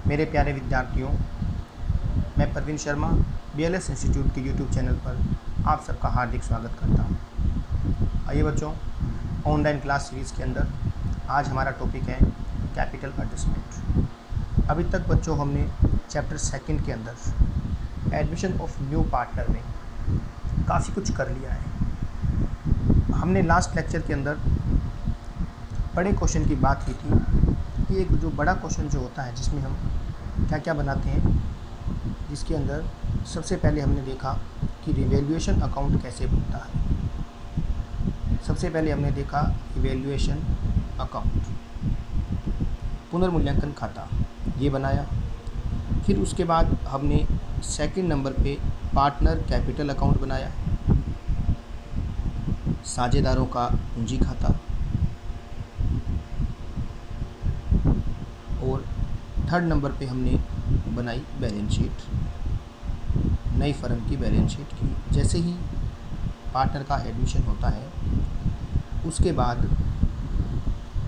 मेरे प्यारे विद्यार्थियों, मैं परवीन शर्मा BLS इंस्टीट्यूट के YouTube चैनल पर आप सबका हार्दिक स्वागत करता हूँ। आइए बच्चों, ऑनलाइन क्लास सीरीज़ के अंदर आज हमारा टॉपिक है कैपिटल एडजस्टमेंट। अभी तक बच्चों हमने चैप्टर 2 के अंदर एडमिशन ऑफ न्यू पार्टनर में काफ़ी कुछ कर लिया है। हमने लास्ट लेक्चर के अंदर बड़े क्वेश्चन की बात की थी कि एक जो बड़ा क्वेश्चन जो होता है जिसमें हम क्या क्या बनाते हैं, जिसके अंदर सबसे पहले हमने देखा कि रिवैल्यूएशन अकाउंट कैसे बनता है। सबसे पहले हमने देखा रिवैल्यूएशन अकाउंट, पुनर्मूल्यांकन खाता, ये बनाया। फिर उसके बाद हमने सेकंड नंबर पे पार्टनर कैपिटल अकाउंट बनाया, साझेदारों का पूंजी खाता, और थर्ड नंबर पे हमने बनाई बैलेंस शीट, नई फर्म की बैलेंस शीट की। जैसे ही पार्टनर का एडमिशन होता है उसके बाद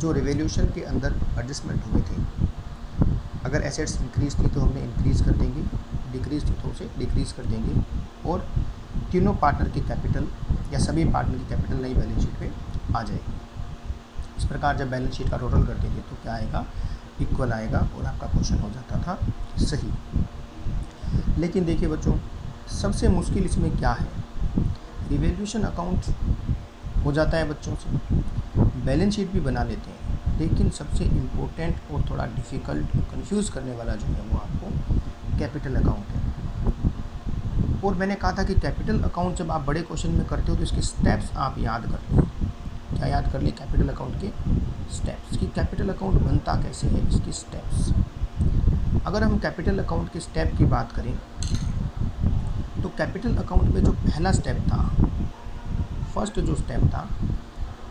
जो रिवैल्यूएशन के अंदर एडजस्टमेंट हुए थे, अगर एसेट्स इंक्रीज थी तो हमने इंक्रीज़ कर देंगे, डिक्रीज थी तो उसे डिक्रीज़ कर देंगे, और तीनों पार्टनर की कैपिटल या सभी पार्टनर की कैपिटल नई बैलेंस शीट पे आ जाएगी। इस प्रकार जब बैलेंस शीट का टोटल कर देंगे तो क्या आएगा, इक्वल आएगा, और आपका क्वेश्चन हो जाता था सही। लेकिन देखिए बच्चों, सबसे मुश्किल इसमें क्या है, रिवैल्यूएशन अकाउंट हो जाता है बच्चों से, बैलेंस शीट भी बना लेते हैं, लेकिन सबसे इम्पोर्टेंट और थोड़ा डिफ़िकल्ट, कंफ्यूज करने वाला जो है वो आपको कैपिटल अकाउंट है। और मैंने कहा था कि कैपिटल अकाउंट जब आप बड़े क्वेश्चन में करते हो तो इसके स्टेप्स आप याद कर लें। क्या याद कर लें? कैपिटल अकाउंट के स्टेप्स, कि कैपिटल अकाउंट बनता कैसे है, इसके स्टेप्स। अगर हम कैपिटल अकाउंट के स्टेप की बात करें तो कैपिटल अकाउंट में जो पहला स्टेप था, फर्स्ट जो स्टेप था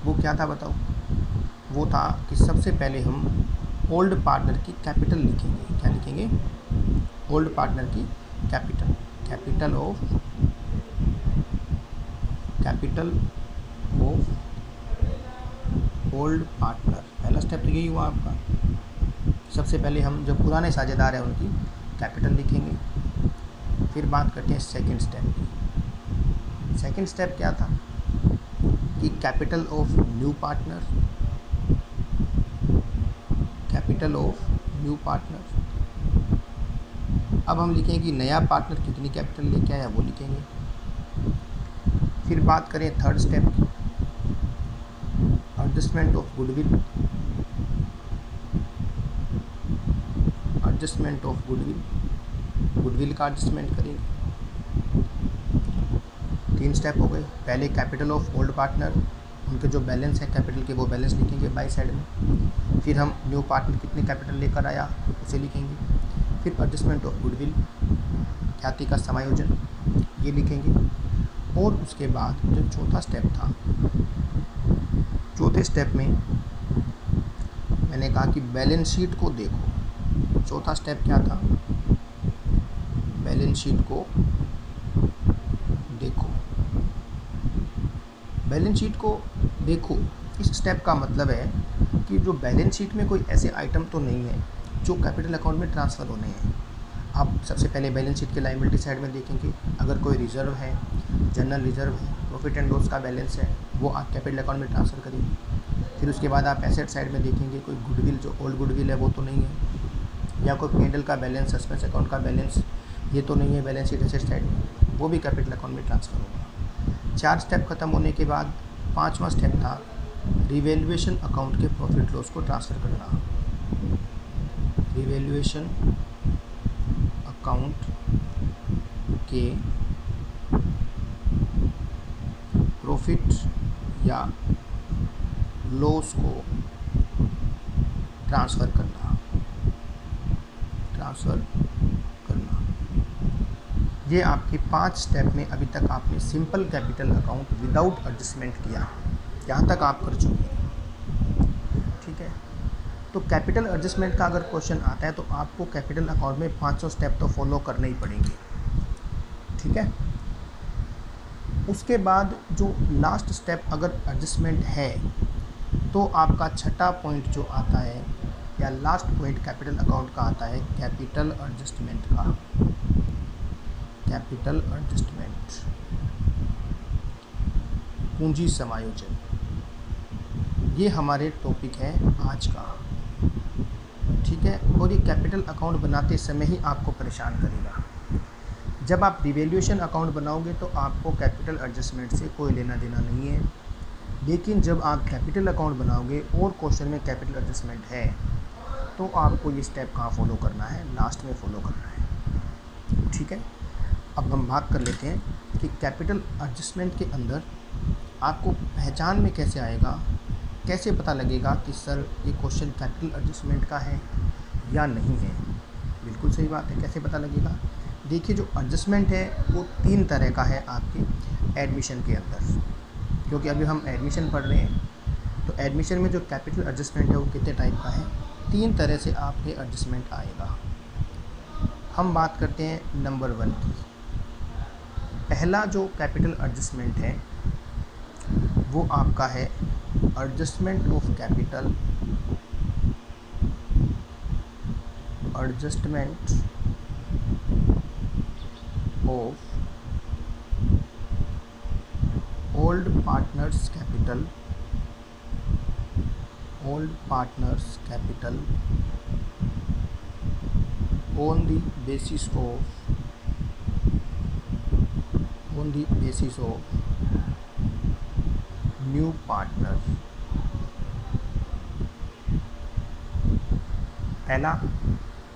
वो क्या था बताओ? वो था कि सबसे पहले हम ओल्ड पार्टनर की कैपिटल लिखेंगे। क्या लिखेंगे? ओल्ड पार्टनर की capital, capital of old partner. पहला स्टेप तो यही हुआ आपका। सबसे पहले हम जो पुराने साझेदार हैं उनकी कैपिटल लिखेंगे। फिर बात करते हैं सेकंड स्टेप की। सेकंड स्टेप क्या था कि capital of new partner, capital of new partner. अब हम लिखेंगे कि नया पार्टनर कितनी कैपिटल लेके आया, वो लिखेंगे। फिर बात करें थर्ड स्टेप की, adjustment of goodwill, adjustment of goodwill का एडजस्टमेंट करेंगे। 3 स्टेप हो गए। पहले कैपिटल ऑफ ओल्ड पार्टनर, उनके जो बैलेंस है कैपिटल के वो बैलेंस लिखेंगे बाई साइड में। फिर हम न्यू पार्टनर कितने कैपिटल लेकर आया उसे लिखेंगे। फिर एडजस्टमेंट ऑफ गुडविल, ख्याति का समायोजन, ये लिखेंगे। और उसके बाद जो चौथा स्टेप था, चौथे स्टेप में मैंने कहा कि बैलेंस शीट को देखो। चौथा स्टेप क्या था? बैलेंस शीट को देखो। बैलेंस शीट को देखो, इस स्टेप का मतलब है कि जो बैलेंस शीट में कोई ऐसे आइटम तो नहीं है जो कैपिटल अकाउंट में ट्रांसफ़र होने हैं। आप सबसे पहले बैलेंस शीट के लायबिलिटी साइड में देखेंगे, अगर कोई रिजर्व है, जनरल रिजर्व है, प्रॉफिट एंड लॉस का बैलेंस है, वो आप कैपिटल अकाउंट में ट्रांसफ़र करेंगे। फिर उसके बाद आप एसेट साइड में देखेंगे, कोई गुडविल, जो ओल्ड गुडविल है वो तो नहीं है, या कोई पेंडल का बैलेंस, सस्पेंस अकाउंट का बैलेंस, ये तो नहीं है बैलेंस शीट एसेट साइड में, वो भी कैपिटल अकाउंट में ट्रांसफ़र होगा। 4 स्टेप खत्म होने के बाद 5वां स्टेप था रिवैल्यूएशन अकाउंट के प्रॉफिट लॉस को ट्रांसफ़र करना। रिवैल्यूएशन अकाउंट के प्रॉफिट या लॉस को ट्रांसफ़र करना। ये आपके 5 स्टेप में अभी तक आपने simple capital account without adjustment किया, यहाँ तक आप कर चुके हैं। ठीक है, तो कैपिटल एडजस्टमेंट का अगर क्वेश्चन आता है तो आपको कैपिटल अकाउंट में 500 स्टेप तो फॉलो करने ही पड़ेंगे। ठीक है, उसके बाद जो लास्ट स्टेप अगर एडजस्टमेंट है तो आपका छठा पॉइंट जो आता है या लास्ट पॉइंट कैपिटल अकाउंट का आता है कैपिटल एडजस्टमेंट का। कैपिटल एडजस्टमेंट, पूंजी समायोजन, ये हमारे टॉपिक है आज का। ठीक है, और ये कैपिटल अकाउंट बनाते समय ही आपको परेशान करेगा। जब आप रिवैल्यूएशन अकाउंट बनाओगे तो आपको कैपिटल एडजस्टमेंट से कोई लेना देना नहीं है, लेकिन जब आप कैपिटल अकाउंट बनाओगे और क्वेश्चन में कैपिटल एडजस्टमेंट है तो आपको ये स्टेप कहाँ फॉलो करना है, लास्ट में फॉलो करना है। ठीक है, अब हम बात कर लेते हैं कि कैपिटल एडजस्टमेंट के अंदर आपको पहचान में कैसे आएगा, कैसे पता लगेगा कि सर ये क्वेश्चन कैपिटल एडजस्टमेंट का है या नहीं है। बिल्कुल सही बात है, कैसे पता लगेगा। देखिए, जो एडजस्टमेंट है वो 3 तरह का है आपके एडमिशन के अंदर, क्योंकि अभी हम एडमिशन पढ़ रहे हैं। तो एडमिशन में जो कैपिटल एडजस्टमेंट है वो कितने टाइप का है, 3 तरह से आपके एडजस्टमेंट आएगा। हम बात करते हैं नंबर 1 की। पहला जो कैपिटल एडजस्टमेंट है वो आपका है adjustment of capital, adjustment of old partners capital, old partners capital on the basis of new partner। पहला,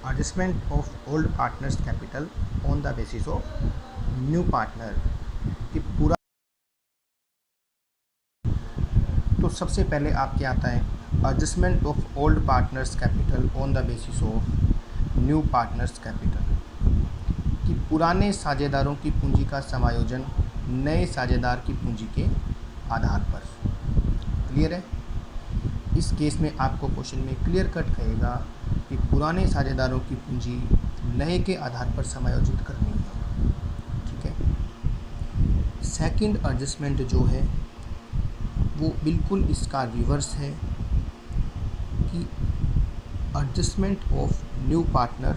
adjustment of old partners capital on the basis of new partner कि पूरा। तो सबसे पहले आपके आता है adjustment of old partners capital on the basis of new partners capital कि पुराने साझेदारों की पूंजी का समायोजन नए साझेदार की पूंजी के आधार पर। क्लियर है। इस केस में आपको क्वेश्चन में क्लियर कट कहेगा कि पुराने साझेदारों की पूंजी नए के आधार पर समायोजित करनी है। ठीक है। सेकंड एडजस्टमेंट जो है वो बिल्कुल इसका रिवर्स है कि adjustment of new partner,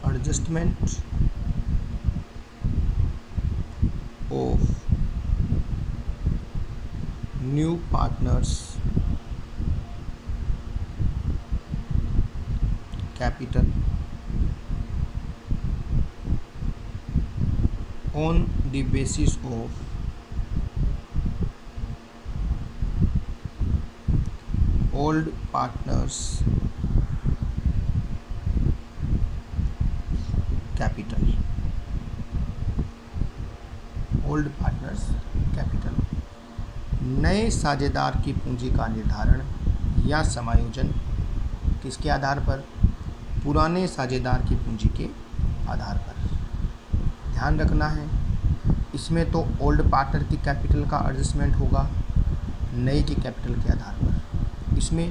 adjustment of new partners capital on the basis of old partners capital, old partners capital नए साझेदार की पूंजी का निर्धारण या समायोजन किसके आधार पर, पुराने साझेदार की पूंजी के आधार पर। ध्यान रखना है, इसमें तो ओल्ड पार्टनर की कैपिटल का एडजस्टमेंट होगा नए की कैपिटल के आधार पर, इसमें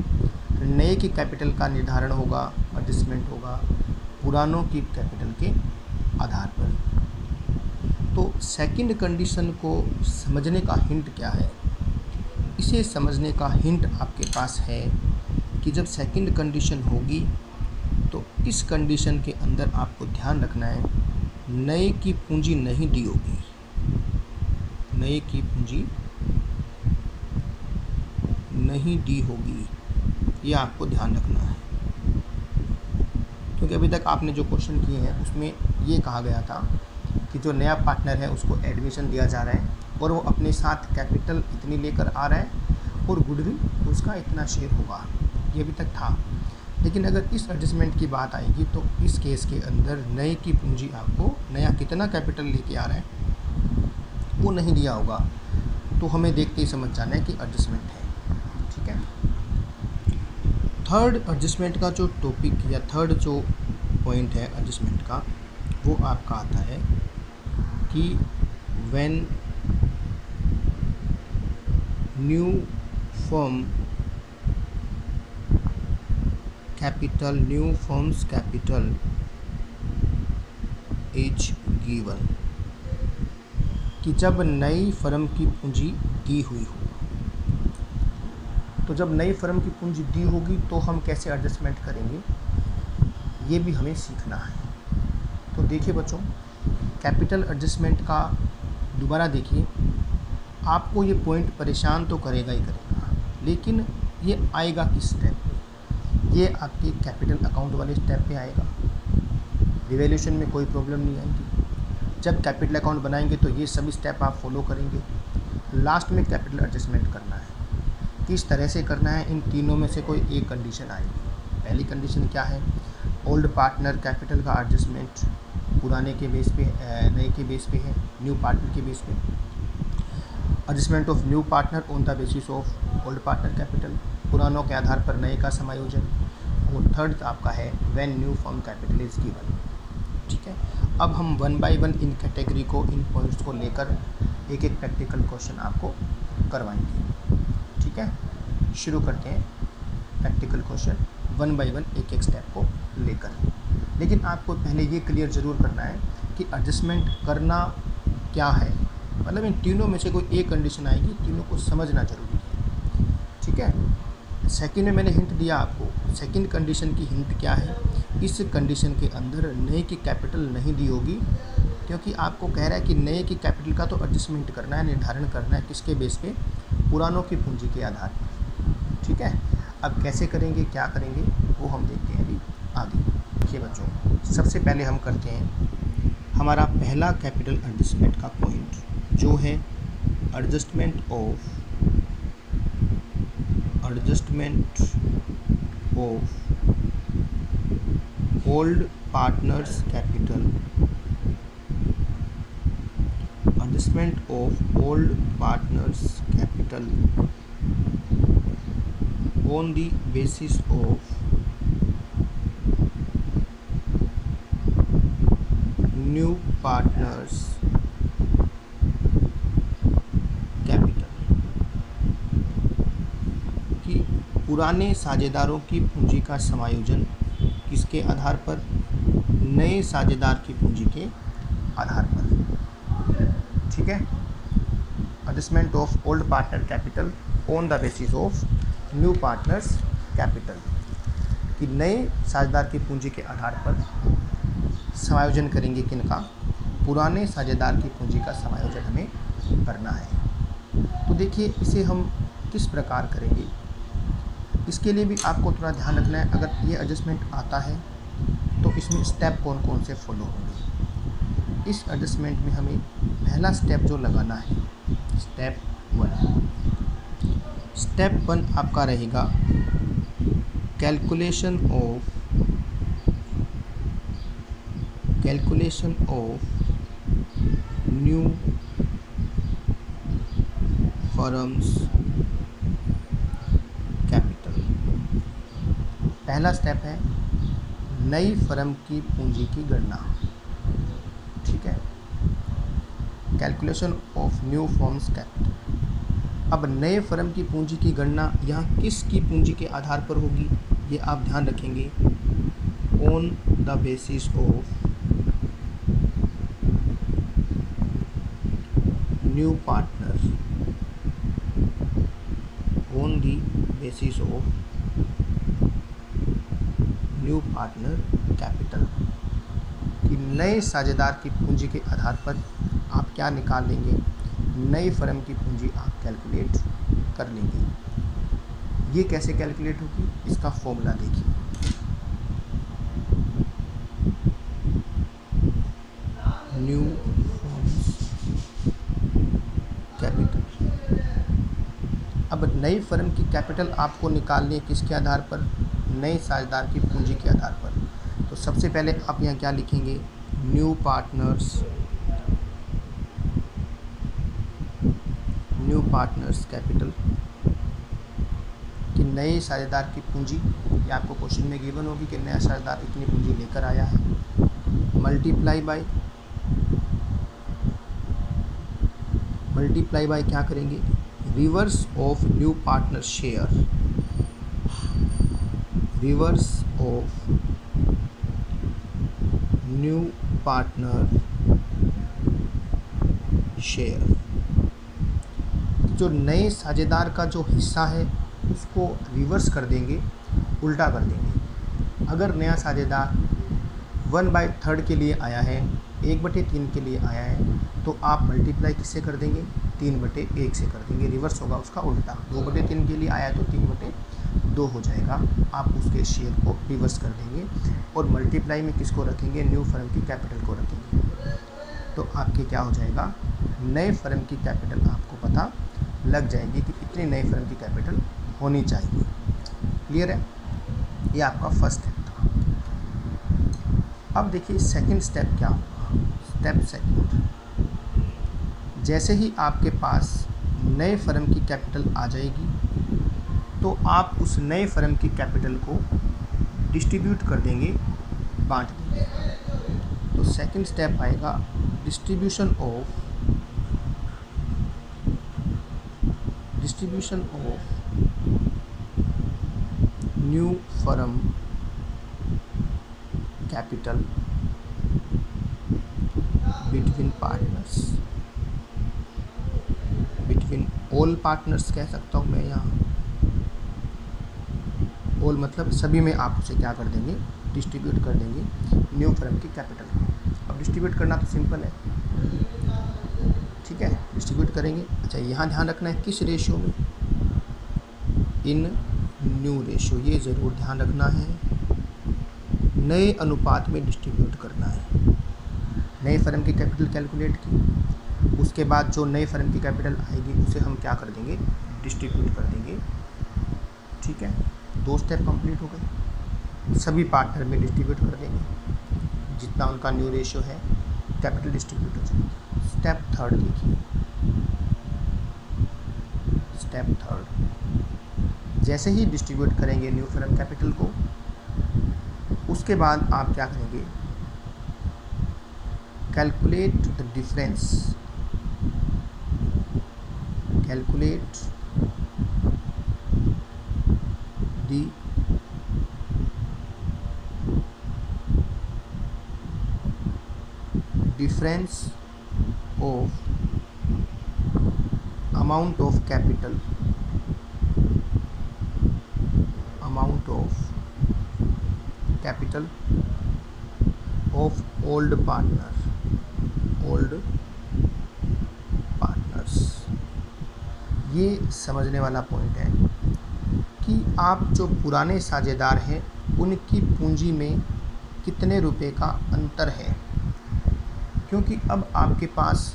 नए की कैपिटल का निर्धारण होगा, एडजस्टमेंट होगा पुरानों की कैपिटल के आधार पर। तो सेकंड कंडीशन को समझने का हिंट क्या है, इसे समझने का हिंट आपके पास है कि जब सेकंड कंडीशन होगी तो इस कंडीशन के अंदर आपको ध्यान रखना है नए की पूंजी नहीं दी होगी, नए की पूंजी नहीं दी होगी, ये आपको ध्यान रखना है। क्योंकि अभी तक आपने जो क्वेश्चन किए हैं उसमें ये कहा गया था कि जो नया पार्टनर है उसको एडमिशन दिया जा रहा है और वो अपने साथ कैपिटल इतनी लेकर आ रहा है और गुडविल उसका इतना शेयर होगा, ये अभी तक था। लेकिन अगर इस एडजस्टमेंट की बात आएगी तो इस केस के अंदर नए की पूंजी आपको नया कितना कैपिटल लेके आ रहा है वो नहीं दिया होगा, तो हमें देखते ही समझ जाना है कि एडजस्टमेंट है। ठीक है। थर्ड एडजस्टमेंट का जो टॉपिक या थर्ड जो पॉइंट है एडजस्टमेंट का वो आपका आता है कि when new firm capital, new firms capital is given कि जब नई फर्म की पूंजी दी हुई हो, तो जब नई फर्म की पूंजी डी होगी तो हम कैसे एडजस्टमेंट करेंगे, ये भी हमें सीखना है। तो देखिए बच्चों, कैपिटल एडजस्टमेंट का दोबारा देखिए, आपको ये पॉइंट परेशान तो करेगा ही करेगा, लेकिन ये आएगा किस स्टेप पे, ये आपके कैपिटल अकाउंट वाले स्टेप पे आएगा। रिवैल्यूएशन में कोई प्रॉब्लम नहीं आएगी। जब कैपिटल अकाउंट बनाएंगे तो ये सभी स्टेप आप फॉलो करेंगे। लास्ट में कैपिटल एडजस्टमेंट करना है। किस तरह से करना है, इन तीनों में से कोई एक कंडीशन आएगी। पहली कंडीशन क्या है, ओल्ड पार्टनर कैपिटल का एडजस्टमेंट पुराने के बेस पे, नए के बेस पे है, न्यू पार्टनर के बेस पे। Adjustment of new partner on the basis of old partner capital, पुरानों के आधार पर नए का समायोजन। और थर्ड आपका है when new firm capital is given. ठीक है, अब हम one by one in category को, इन पॉइंट्स को लेकर एक एक प्रैक्टिकल क्वेश्चन आपको करवाएंगे। ठीक है, शुरू करते हैं practical question one by one, एक एक स्टेप को लेकर। लेकिन आपको पहले ये क्लियर ज़रूर करना है कि एडजस्टमेंट करना क्या है, मतलब इन तीनों में से कोई एक कंडीशन आएगी, तीनों को समझना जरूरी है। ठीक है, सेकंड में मैंने हिंट दिया आपको, सेकंड कंडीशन की हिंट क्या है, इस कंडीशन के अंदर नए की कैपिटल नहीं दी होगी, क्योंकि आपको कह रहा है कि नए की कैपिटल का तो एडजस्टमेंट करना है, निर्धारण करना है, किसके बेस पे, पुरानों की पूंजी के आधार पर। ठीक है, अब कैसे करेंगे, क्या करेंगे, वो हम देखते हैं अभी आगे। देखिए बच्चों, सबसे पहले हम करते हैं हमारा पहला कैपिटल एडजस्टमेंट का पॉइंट, जो है adjustment of old partners capital, adjustment of old partners capital on the basis of new partners capital, कि पुराने साझेदारों की पूंजी का समायोजन किसके आधार पर, नए साझेदार की पूंजी के आधार पर। ठीक है, adjustment of old partner capital on the basis of new partners capital, कि नए साझेदार की पूंजी के आधार पर समायोजन करेंगे किनका, पुराने साझेदार की पूंजी का समायोजन हमें करना है। तो देखिए इसे हम किस प्रकार करेंगे, इसके लिए भी आपको थोड़ा ध्यान रखना है। अगर ये एडजस्टमेंट आता है तो इसमें स्टेप कौन कौन से फॉलो होंगे। इस एडजस्टमेंट में हमें पहला स्टेप जो लगाना है, स्टेप वन आपका रहेगा calculation of new firms capital. पहला स्टेप है नई फर्म की पूंजी की गणना। ठीक है, calculation of new firms capital. अब नए फर्म की पूंजी की गणना यहाँ किसकी पूंजी के आधार पर होगी, ये आप ध्यान रखेंगे, on the basis of new partner, on the basis of new partner capital, कि नए साझेदार की पूंजी के आधार पर आप क्या निकाल लेंगे, नई फर्म की पूंजी आप कैलकुलेट कर लेंगे। ये कैसे कैलकुलेट होगी, इसका फॉर्मूला देखिए। New firms capital. अब नई फर्म की कैपिटल आपको निकालनी है किसके आधार पर, नए साझेदार की पूंजी के आधार पर। तो सबसे पहले आप यहाँ क्या लिखेंगे, न्यू पार्टनर्स कैपिटल, कि नए साझेदार की पूंजी, ये आपको क्वेश्चन में गिवन होगी कि नया साझेदार इतनी पूंजी लेकर आया है, मल्टीप्लाई बाय क्या करेंगे, reverse of new partner share, reverse of new partner share. जो नए साझेदार का जो हिस्सा है उसको रिवर्स कर देंगे, उल्टा कर देंगे। अगर नया साझेदार 1/3 के लिए आया है, 1/3 के लिए आया है, तो आप मल्टीप्लाई किससे कर देंगे? 3/1 से कर देंगे। रिवर्स होगा उसका उल्टा। 2/3 के लिए आया है तो 3/2 हो जाएगा। आप उसके शेयर को रिवर्स कर देंगे और मल्टीप्लाई में किसको रखेंगे? न्यू फर्म की कैपिटल को रखेंगे। तो आपके क्या हो जाएगा? नए फर्म की कैपिटल आपको पता लग जाएगी कि इतनी नई फर्म की कैपिटल होनी चाहिए। क्लियर है? ये आपका फर्स्ट स्टेप था। अब देखिए सेकंड स्टेप क्या होगा। स्टेप सेकंड, जैसे ही आपके पास नए फर्म की कैपिटल आ जाएगी तो आप उस नए फर्म की कैपिटल को डिस्ट्रीब्यूट कर देंगे, बांट देंगे। तो सेकंड स्टेप आएगा distribution of new firm capital between partners, between all partners कह सकता हूँ मैं यहाँ। ऑल मतलब सभी में आप उसे क्या कर देंगे? डिस्ट्रीब्यूट कर देंगे न्यू फर्म की कैपिटल को। अब डिस्ट्रीब्यूट करना तो सिंपल है, ठीक है, डिस्ट्रीब्यूट करेंगे। अच्छा, यहाँ ध्यान रखना है किस रेशियो में? इन न्यू रेशियो, ये ज़रूर ध्यान रखना है, नए अनुपात में डिस्ट्रीब्यूट करना है। नए फर्म की कैपिटल कैलकुलेट की, उसके बाद जो नए फर्म की कैपिटल आएगी उसे हम क्या कर देंगे? डिस्ट्रीब्यूट कर देंगे। ठीक है, 2 स्टेप कंप्लीट हो गए। सभी पार्टनर में डिस्ट्रीब्यूट कर देंगे, जितना उनका न्यू रेशियो है कैपिटल डिस्ट्रीब्यूट हो जाएगी। स्टेप थर्ड देखिए, स्टेप थर्ड, जैसे ही डिस्ट्रीब्यूट करेंगे न्यू फर्म कैपिटल को, उसके बाद आप क्या करेंगे? Calculate the difference, calculate the difference of amount of capital, amount of capital of old partner, old partners। ये समझने वाला पॉइंट है कि आप जो पुराने साझेदार हैं उनकी पूंजी में कितने रुपए का अंतर है, क्योंकि अब आपके पास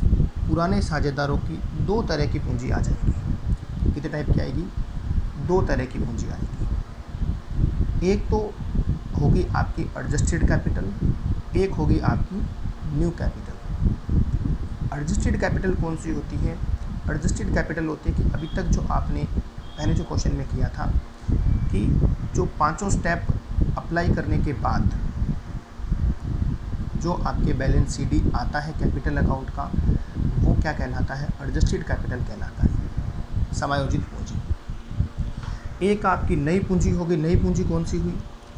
पुराने साझेदारों की 2 तरह की पूंजी आ जाएगी। कितने टाइप की आएगी? 2 तरह की पूंजी आएगी। एक तो होगी आपकी एडजस्टेड कैपिटल, एक होगी आपकी न्यू कैपिटल। एडजस्टेड कैपिटल कौन सी होती है? एडजस्टेड कैपिटल होती है कि अभी तक जो आपने पहले जो क्वेश्चन में किया था कि जो 5 स्टेप अप्लाई करने के बाद जो आपके बैलेंस CD आता है कैपिटल अकाउंट का, वो क्या कहलाता है? एडजस्टेड कैपिटल कहलाता है, समायोजित पूंजी। एक आपकी नई पूंजी होगी। नई पूंजी कौन सी हुई?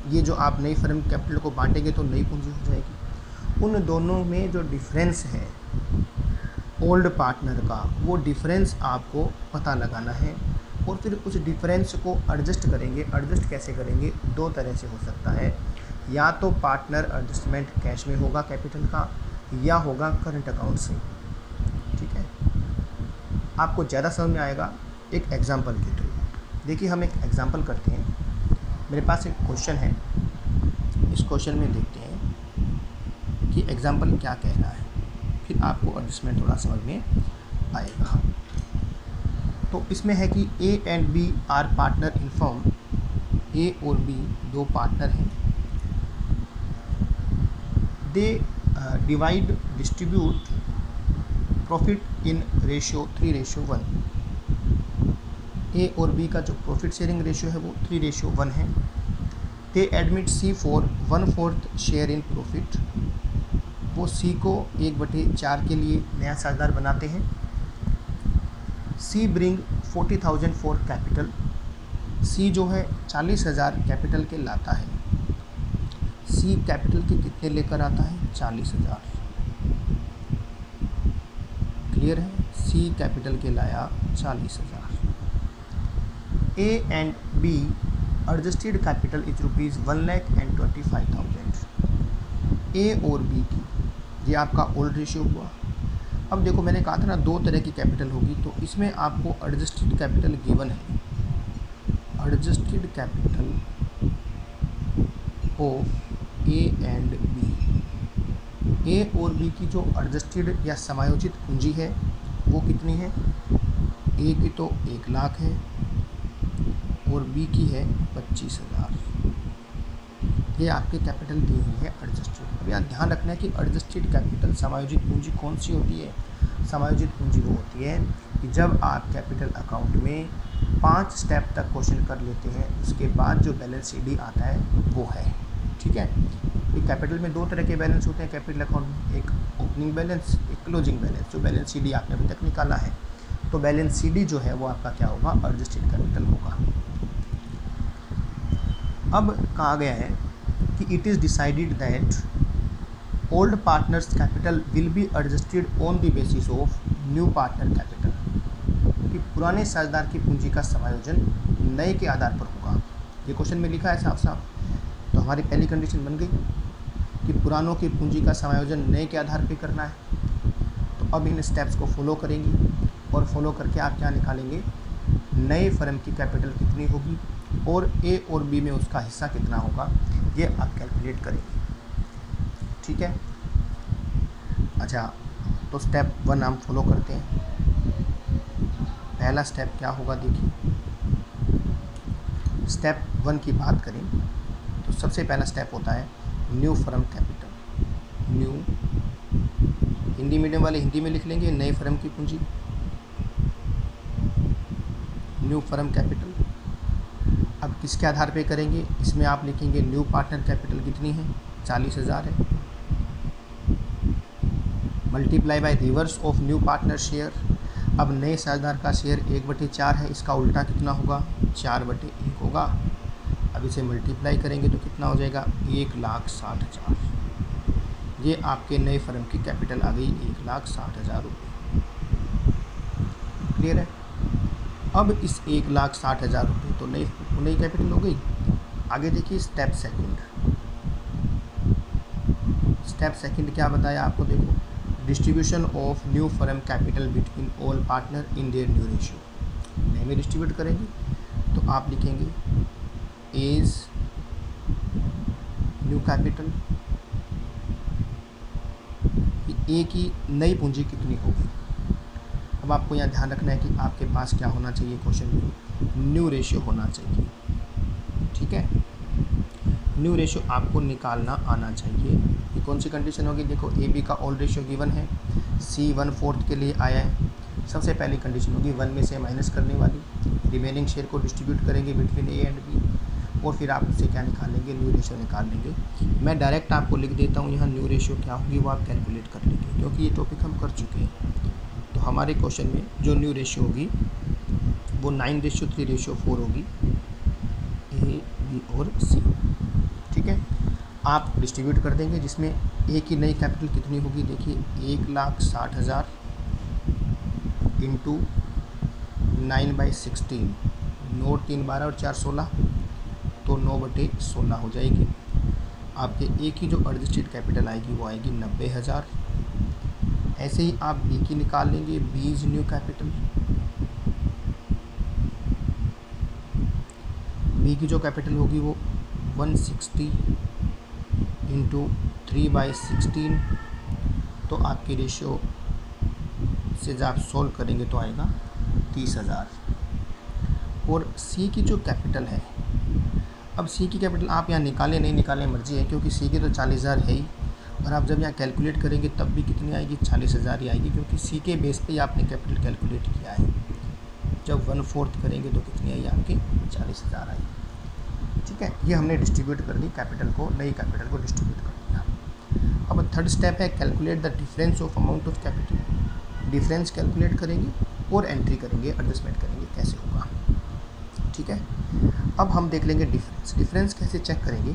ये जो आप नई फर्म कैपिटल को बांटेंगे तो नई पूंजी हो जाएगी। उन दोनों में जो डिफरेंस है ओल्ड पार्टनर का, वो डिफरेंस आपको पता लगाना है और फिर उस डिफरेंस को एडजस्ट करेंगे। एडजस्ट कैसे करेंगे? 2 तरह से हो सकता है, या तो पार्टनर एडजस्टमेंट कैश में होगा कैपिटल का, या होगा करंट अकाउंट से। ठीक है, आपको ज़्यादा समझ में आएगा एक एग्जांपल के थ्रू। देखिए, हम एक एग्जांपल करते हैं। मेरे पास एक क्वेश्चन है, इस क्वेश्चन में देखते हैं कि एग्जांपल क्या कह रहा है, फिर आपको एडजस्टमेंट थोड़ा समझ में आएगा। तो इसमें है कि A and B are partner in firm. A और B 2 पार्टनर हैं। They distribute profit in ratio 3:1। A और B का जो प्रॉफिट शेयरिंग रेशियो है वो 3:1 है। दे admit C for 1/4 share in profit. वो C को 1/4 के लिए नया साझेदार बनाते हैं। C bring 40,000 for capital. C जो है 40,000 कैपिटल के लाता है। C कैपिटल के कितने लेकर आता है? 40,000। क्लियर है? C कैपिटल के लाया 40,000। ए and be adjusted capital is ₹1,25,000। ए और बी की, ये आपका ओल्ड रेशियो हुआ। अब देखो मैंने कहा था ना दो तरह की कैपिटल होगी, तो इसमें आपको एडजस्टेड कैपिटल गिवन है, adjusted capital of A and B. A और बी की जो एडजस्टेड या समायोजित पूंजी है वो कितनी है? ए की तो 1 लाख है और बी की है 25,000। ये आपके कैपिटल दी हुई है एडजस्टेड। अब यहाँ ध्यान रखना है कि एडजस्टेड कैपिटल समायोजित पूंजी कौन सी होती है? समायोजित पूंजी वो होती है कि जब आप कैपिटल अकाउंट में 5 स्टेप तक क्वेश्चन कर लेते हैं, उसके बाद जो बैलेंस शीट आता है वो है। ठीक है, कैपिटल में 2 तरह के बैलेंस होते हैं कैपिटल अकाउंट में, एक ओपनिंग बैलेंस, एक क्लोजिंग बैलेंस। जो बैलेंस शीट आपने अभी तक निकाला है, तो बैलेंस शीट जो है वो आपका क्या होगा? एडजस्टेड कैपिटल होगा। अब कहा गया है कि it is decided that old partners capital will be adjusted on the basis of new partner capital, कि पुराने साझेदार की पूंजी का समायोजन नए के आधार पर होगा। ये क्वेश्चन में लिखा है साफ साफ। तो हमारी पहली कंडीशन बन गई कि पुरानों की पूंजी का समायोजन नए के आधार पर करना है। तो अब इन स्टेप्स को फॉलो करेंगे और फॉलो करके आप क्या निकालेंगे? नए फर्म की कैपिटल कितनी होगी और ए और बी में उसका हिस्सा कितना होगा, ये आप कैलकुलेट करेंगे। ठीक है, अच्छा तो स्टेप 1 हम फॉलो करते हैं। पहला स्टेप क्या होगा देखिए, स्टेप 1 की बात करें तो सबसे पहला स्टेप होता है new firm capital. New, Hindi medium वाले हिंदी में लिख लेंगे नए फर्म की पूंजी, न्यू फर्म कैपिटल। अब किसके आधार पे करेंगे? इसमें आप लिखेंगे न्यू पार्टनर कैपिटल कितनी है? 40,000 है, multiply by reverse of new partner share. अब नए साझेदार का शेयर 1/4 है, इसका उल्टा कितना होगा? 4/1 होगा। अब इसे मल्टीप्लाई करेंगे तो कितना हो जाएगा? 1,60,000। ये आपके नए फर्म की कैपिटल आ गई 1,60,000 रुपये। क्लियर है? अब इस 1,60,000 रुपये तो नई कैपिटल हो गई। आगे देखिए स्टेप सेकंड। स्टेप सेकंड क्या बताया आपको? देखो, distribution of new firm capital between all partner in their new ratio. नए में डिस्ट्रीब्यूट करेंगे तो आप लिखेंगे एज न्यू कैपिटल, ए की नई पूंजी कितनी होगी। अब आपको यहाँ ध्यान रखना है कि आपके पास क्या होना चाहिए? क्वेश्चन में न्यू रेशियो होना चाहिए। ठीक है, न्यू रेशियो आपको निकालना आना चाहिए। ये कौन सी कंडीशन होगी? देखो, ए बी का ओल्ड रेशियो गिवन है, सी 1/4 के लिए आया है। सबसे पहली कंडीशन होगी 1 में से माइनस करने वाली, रिमेनिंग शेयर को डिस्ट्रीब्यूट करेंगे बिटवीन ए एंड बी, और फिर आप उससे क्या निकालेंगे? न्यू रेशियो निकाल लेंगे। मैं डायरेक्ट आपको लिख देता हूँ यहाँ न्यू रेशियो क्या होगी वो आप कैलकुलेट कर लेंगे, क्योंकि ये टॉपिक हम कर चुके हैं। तो हमारे क्वेश्चन में जो न्यू रेशियो होगी वो 9:3:4 होगी, ए बी और सी। ठीक है, आप डिस्ट्रीब्यूट कर देंगे, जिसमें ए की नई कैपिटल कितनी होगी? देखिए 1,60,000 इंटू 9/16, 9 3 12 और 4 16, तो 9/16 हो जाएगी। आपके ए की जो एडजस्टेड कैपिटल आएगी वो आएगी 90,000। ऐसे ही आप बी की निकाल लेंगे, B is new capital. B की जो कैपिटल होगी वो 160 इंटू 3/16, तो आपकी रेशियो से जब आप सोल्व करेंगे तो आएगा 30,000। और सी की जो कैपिटल है, अब सी की कैपिटल आप यहाँ निकालें नहीं निकालें मर्जी है, क्योंकि सी की तो 40,000 है ही, और आप जब यहाँ कैलकुलेट करेंगे तब भी कितनी आएगी? 40,000 ही आएगी, क्योंकि सी के बेस पे ही आपने कैपिटल कैलकुलेट किया है। जब 1/4 करेंगे तो कितनी आई? आपकी 40,000 आई। ठीक है, ये हमने डिस्ट्रीब्यूट कर दी कैपिटल को, नई कैपिटल को डिस्ट्रीब्यूट कर दिया। अब थर्ड स्टेप है calculate the difference of amount of capital. Difference calculate करेंगे और एंट्री करेंगे, एडजस्टमेंट करेंगे कैसे होगा। ठीक है, अब हम देख लेंगे डिफरेंस। डिफरेंस कैसे चेक करेंगे?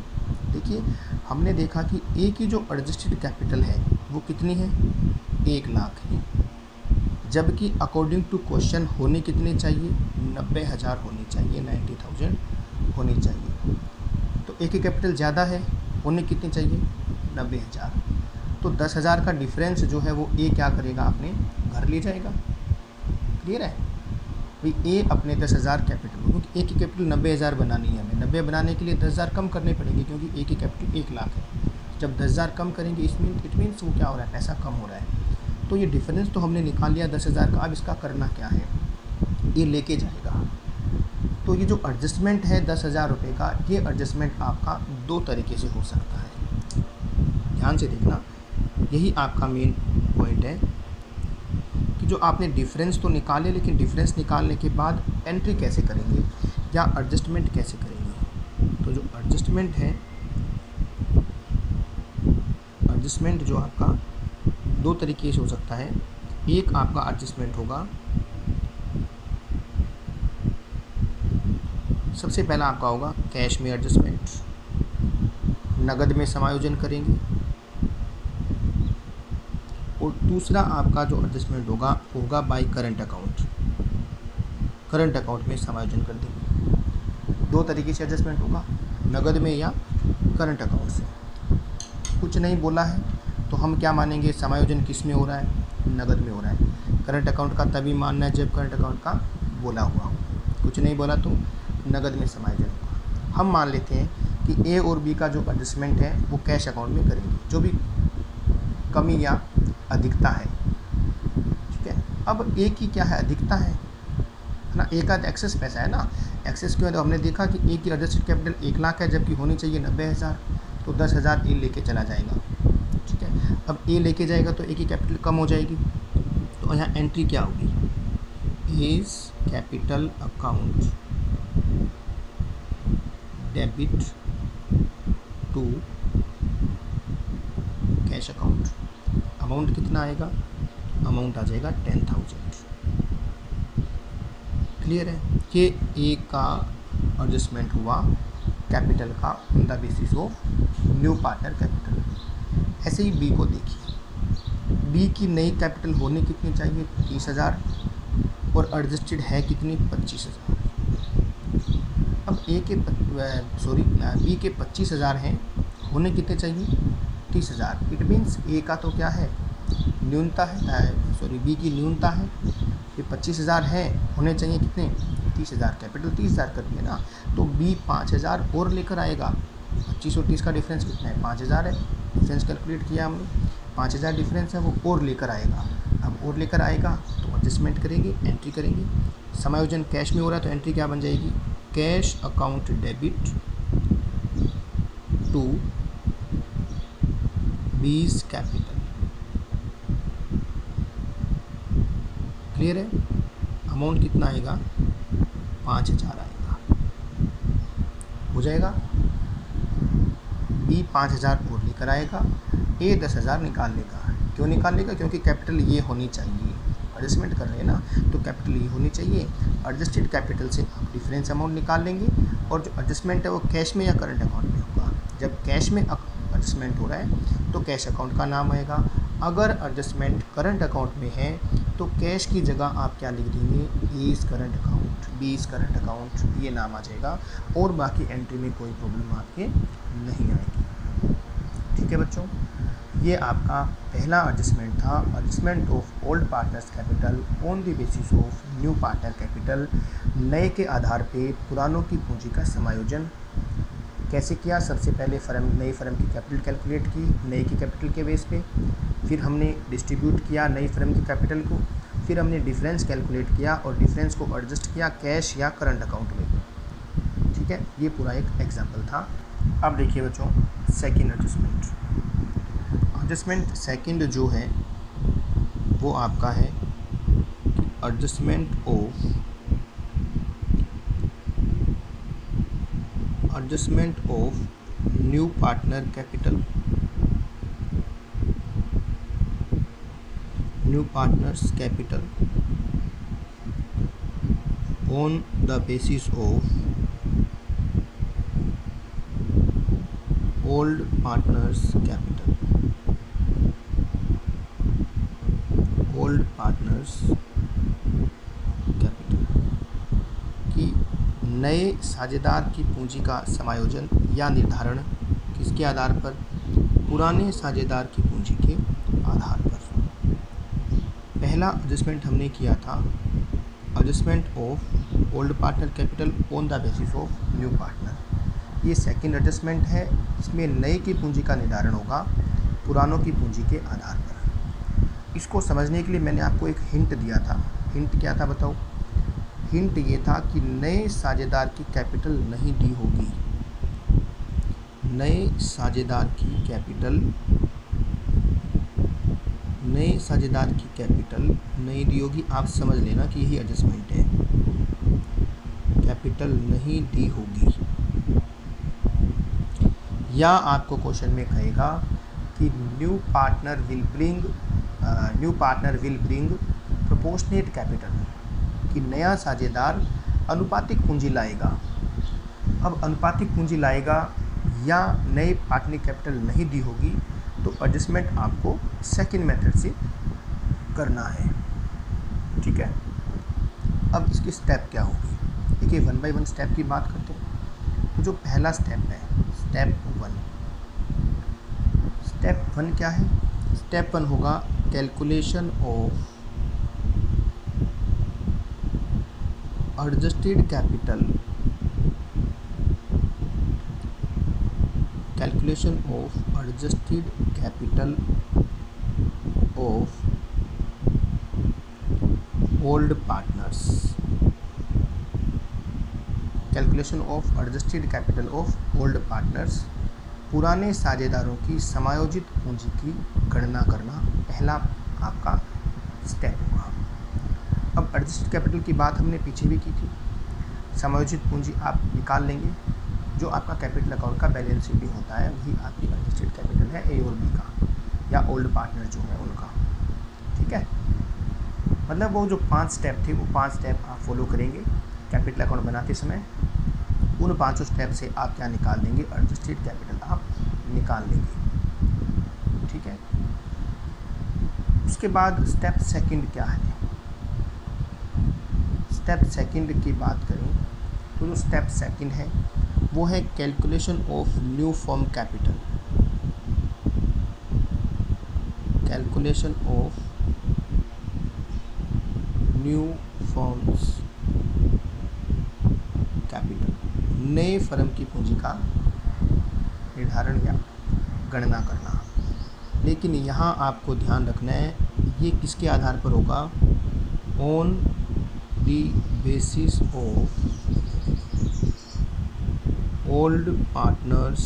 देखिए, हमने देखा कि ए की जो एडजस्टेड कैपिटल है वो कितनी है? 1 लाख है, जबकि अकॉर्डिंग टू क्वेश्चन होने कितने चाहिए, 90,000 होनी चाहिए, 90,000 होनी चाहिए। तो ए की कैपिटल ज़्यादा है, होने कितनी चाहिए, 90,000। तो 10,000 का डिफरेंस जो है वो ए क्या करेगा, अपने घर ले जाएगा। क्लियर है भाई, ए अपने 10,000 कैपिटल, क्योंकि ए की कैपिटल 90,000 बनानी है हमें, 90 बनाने के लिए 10,000 कम करने पड़ेंगे, क्योंकि ए की कैपिटल 1 लाख है। जब 10,000 कम करेंगे इसमें इट मीन्स वो क्या हो रहा है, पैसा कम हो रहा है। तो ये डिफरेंस तो हमने निकाल लिया 10,000 का। अब इसका करना क्या है, ये लेके जाएगा। तो ये जो एडजस्टमेंट है 10,000 रुपये का, ये एडजस्टमेंट आपका 2 तरीके से हो सकता है। ध्यान से देखना, यही आपका मेन पॉइंट है कि जो आपने डिफरेंस तो निकाले, लेकिन डिफरेंस निकालने के बाद एंट्री कैसे करेंगे या एडजस्टमेंट कैसे करेंगे। तो जो एडजस्टमेंट है, एडजस्टमेंट जो आपका 2 तरीके से हो सकता है। एक आपका एडजस्टमेंट होगा, सबसे पहला आपका होगा कैश में एडजस्टमेंट, नगद में समायोजन करेंगे। और दूसरा आपका जो एडजस्टमेंट होगा by current account, current account में समायोजन कर देंगे। 2 तरीके से एडजस्टमेंट होगा, नगद में या करंट अकाउंट से। कुछ नहीं बोला है तो हम क्या मानेंगे, समायोजन किस में हो रहा है, नगद में हो रहा है। करंट अकाउंट का तभी मानना है जब करंट अकाउंट का बोला हुआ हो। कुछ नहीं बोला तो नगद में समायोजन होगा। हम मान लेते हैं कि ए और बी का जो एडजस्टमेंट है वो कैश अकाउंट में करेंगे, जो भी कमी या अधिकता है। ठीक है, अब ए की क्या है, अधिकता है ना, ए का एक्सेस पैसा है ना। एक्सेस क्यों है, तो हमने देखा कि ए की एडजस्टेड कैपिटल 1 लाख है, जबकि होनी चाहिए 90,000। तो 10,000 ए लेके चला जाएगा। ठीक है, अब ए लेके जाएगा तो ए की कैपिटल कम हो जाएगी। तो यहाँ एंट्री क्या होगी, is capital account debit to cash account. Amount कितना आएगा, अमाउंट आ जाएगा 10,000। क्लियर है, ये ए का एडजस्टमेंट हुआ कैपिटल का on the basis of new partner capital. ऐसे ही बी को देखिए, बी की नई कैपिटल होनी कितनी चाहिए, 30,000 और एडजस्टेड है कितनी, 25,000। अब बी के 25,000 हैं, होने कितने चाहिए, 30,000। इट मीन्स ए का तो क्या है, न्यूनता है, बी की न्यूनता है, ये 25,000 है, होने चाहिए कितने, 30,000। कैपिटल 30,000 कर दिया ना, तो बी 5,000 और लेकर आएगा। 25 और 30 का डिफरेंस कितना है, 5,000 है। डिफरेंस कैलकुलेट किया हमने, 5,000 डिफरेंस है, वो और लेकर आएगा। अब और लेकर आएगा तो एडजस्टमेंट करेंगे, एंट्री करेंगे। समायोजन कैश में हो रहा है तो एंट्री क्या बन जाएगी, cash account debit to B's capital. Clear है, अमाउंट कितना आएगा, 5,000 आएगा, हो जाएगा। बी 5,000 और लेकर आएगा, ए 10,000 निकाल लेगा। क्यों निकाल लेगा, क्योंकि कैपिटल ये होनी चाहिए, एडजस्टमेंट कर रहे हैं ना, तो कैपिटल ये होनी चाहिए। एडजस्टेड कैपिटल से आप डिफरेंस अमाउंट निकाल लेंगे, और जो एडजस्टमेंट है वो कैश में या करंट अकाउंट में होगा। जब कैश में एडजस्टमेंट हो रहा है तो कैश अकाउंट का नाम आएगा। अगर एडजस्टमेंट करंट अकाउंट में है तो कैश की जगह आप क्या लिख देंगे, is current account, B is current account, ये नाम आ जाएगा। और बाकी एंट्री में कोई प्रॉब्लम आपके नहीं आएगी। ठीक है बच्चों, ये आपका पहला एडजस्टमेंट था, adjustment of old partners capital on the basis of new partner capital. नए के आधार पे पुरानों की पूंजी का समायोजन कैसे किया। सबसे पहले नई फर्म की कैपिटल कैलकुलेट की नए की कैपिटल के बेस पे, फिर हमने डिस्ट्रीब्यूट किया नई फर्म की कैपिटल को, फिर हमने डिफरेंस कैलकुलेट किया और डिफरेंस को एडजस्ट किया कैश या करंट अकाउंट में। ठीक है, ये पूरा एक एग्जाम्पल था। अब देखिए बच्चों, सेकेंड एडजस्टमेंट। एडजस्टमेंट सेकेंड जो है वो आपका है adjustment of new partner capital, new partners capital on the basis of old partners capital, old partners नए साझेदार की पूंजी का समायोजन या निर्धारण किसके आधार पर? पुराने साझेदार की पूंजी के आधार पर। पहला एडजस्टमेंट हमने किया था adjustment of old partner capital on the basis of new partner. ये सेकंड एडजस्टमेंट है, इसमें नए की पूंजी का निर्धारण होगा पुरानों की पूंजी के आधार पर। इसको समझने के लिए मैंने आपको एक हिंट दिया था। हिंट क्या था बताओ? हिंट ये था कि नए साझेदार की कैपिटल नहीं डी होगी। नए साझेदार की कैपिटल नहीं डी होगी। आप समझ लेना कि यही एडजस्टमेंट है, कैपिटल नहीं डी होगी। या आपको क्वेश्चन में कहेगा कि new partner will bring proportionate capital, कि नया साझेदार अनुपातिक पूंजी लाएगा। अब अनुपातिक पूंजी लाएगा या नए पार्टनर कैपिटल नहीं दी होगी, तो एडजस्टमेंट आपको सेकंड मेथड से करना है। ठीक है, अब इसकी स्टेप क्या होगी? देखिए, 1 बाय 1 स्टेप की बात करते हैं। तो जो पहला स्टेप है, स्टेप 1 क्या है? स्टेप 1 होगा calculation of adjusted capital of old partners. Calculation of adjusted capital of old partners, पुराने साझेदारों की समायोजित पूंजी की गणना करना पहला आपका स्टेप होगा। अब एडजस्टेड कैपिटल की बात हमने पीछे भी की थी। समायोजित पूंजी आप निकाल लेंगे, जो आपका कैपिटल अकाउंट का बैलेंस शीट भी होता है वही आपकी एडजस्टेड कैपिटल है, ए और बी का, या ओल्ड पार्टनर जो है उनका। ठीक है, मतलब वो जो 5 स्टेप थे वो 5 स्टेप आप फॉलो करेंगे कैपिटल अकाउंट बनाते समय। उन 5 स्टेप से आप क्या निकाल लेंगे? एडजस्टेड कैपिटल आप निकाल लेंगे। ठीक है, उसके बाद स्टेप सेकंड क्या है? स्टेप सेकंड की बात करें तो जो स्टेप सेकंड है वो है calculation of new firm capital. Calculation of new firms capital, नए फर्म की पूंजी का निर्धारण या गणना करना। लेकिन यहाँ आपको ध्यान रखना है, ये किसके आधार पर होगा? On the basis of old partners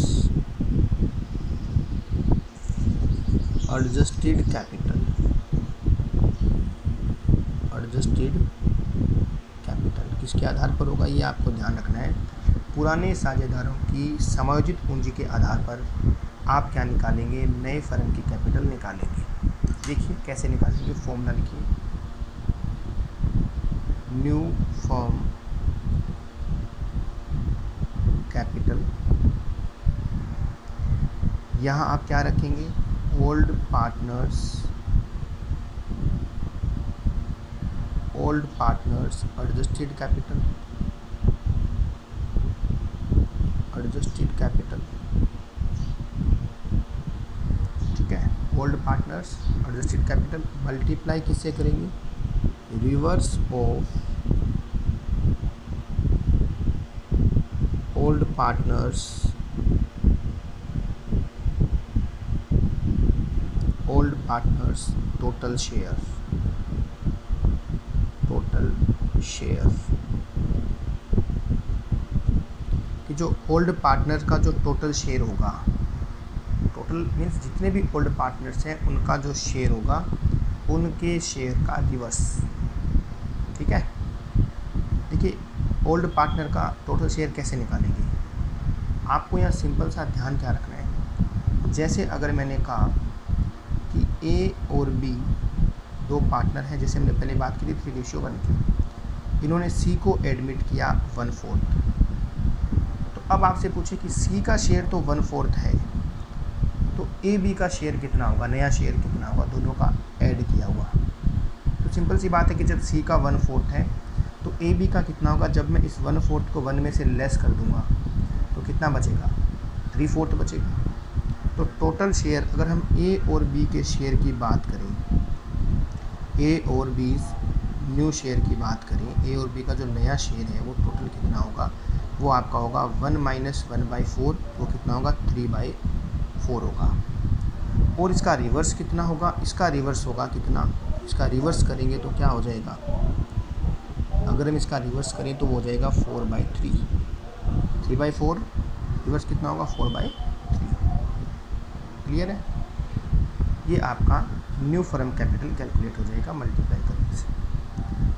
adjusted capital. किसके आधार पर होगा ये आपको ध्यान रखना है। पुराने साझेदारों की समायोजित पूंजी के आधार पर आप क्या निकालेंगे? नए फर्म की कैपिटल निकालेंगे। देखिए कैसे निकालेंगे, फॉर्मूला लिखिए। न्यू फर्म कैपिटल, यहाँ आप क्या रखेंगे? Old partners adjusted capital. ठीक है, old partners adjusted capital multiply किससे करेंगे? Reverse of old partners total share. कि जो ओल्ड पार्टनर का जो टोटल शेयर होगा, टोटल मीन्स जितने भी ओल्ड पार्टनर्स हैं उनका जो शेयर होगा, उनके शेयर का रिवर्स। ठीक है, देखिए ओल्ड पार्टनर का टोटल शेयर कैसे निकालेंगे? आपको यहाँ सिंपल सा ध्यान क्या रखना है। जैसे अगर मैंने कहा कि ए और बी 2 पार्टनर हैं, जैसे हमने पहले बात की थी 3:1 की, इन्होंने सी को एडमिट किया 1/4। तो अब आपसे पूछे कि सी का शेयर तो 1/4 है, तो ए बी का शेयर कितना होगा, नया शेयर कितना होगा, दोनों का ऐड किया हुआ। तो सिंपल सी बात है कि जब सी का 1/4 है तो ए बी का कितना होगा, जब मैं इस 1/4 को 1 में से लेस कर दूंगा तो कितना बचेगा, 3/4 बचेगा। तो टोटल शेयर अगर हम ए और बी के शेयर की बात करें, ए और बी न्यू शेयर की बात करें, ए और बी का जो नया शेयर है वो टोटल कितना होगा, वो आपका होगा 1 - 1/4, वो कितना होगा 3/4 होगा। और इसका रिवर्स कितना होगा, इसका रिवर्स होगा कितना, इसका रिवर्स करेंगे तो क्या हो जाएगा, अगर हम इसका रिवर्स करें तो वो हो जाएगा 4/3, 3/4 रिवर्स कितना होगा 4/3। क्लियर है, ये आपका न्यू फर्म कैपिटल कैलकुलेट हो जाएगा मल्टीप्लाई करने से।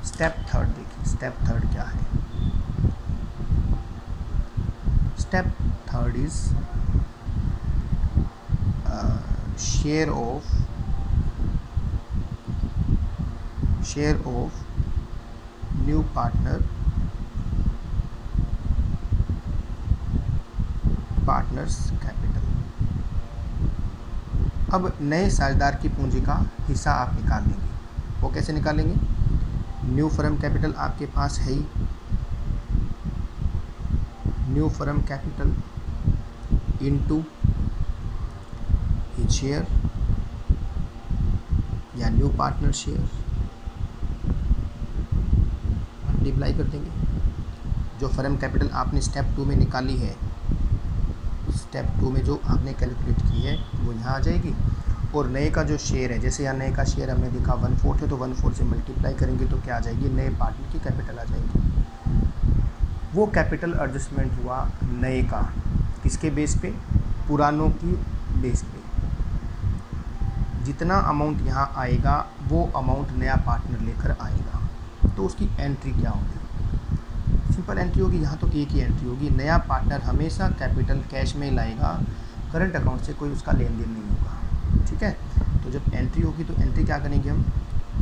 स्टेप थर्ड देखिए, स्टेप थर्ड क्या है, step third is share of new partners capital. अब नए साझेदार की पूंजी का हिस्सा आप निकाल लेंगे, वो कैसे निकालेंगे, न्यू फर्म कैपिटल आपके पास है ही, new firm capital into share या न्यू पार्टनर शेयर मल्टीप्लाई कर देंगे। जो फर्म कैपिटल आपने स्टेप 2 में निकाली है, स्टेप 2 में जो आपने कैलकुलेट की है वो यहाँ आ जाएगी, और नए का जो शेयर है, जैसे यहाँ नए का शेयर हमने देखा 1/4 है, तो 1/4 से मल्टीप्लाई करेंगे तो क्या आ जाएगी, नए पार्टनर की कैपिटल आ जाएगी। वो कैपिटल एडजस्टमेंट हुआ नए का, किसके बेस पे, पुरानों की बेस पे। जितना अमाउंट यहाँ आएगा वो अमाउंट नया पार्टनर लेकर आएगा, तो उसकी एंट्री क्या होगी, सिंपल एंट्री होगी, यहाँ तो एक ही एंट्री होगी, नया पार्टनर हमेशा कैपिटल कैश में लाएगा, करंट अकाउंट से कोई उसका लेन देन नहीं होगा। ठीक है, तो जब एंट्री होगी तो एंट्री क्या करेंगे हम,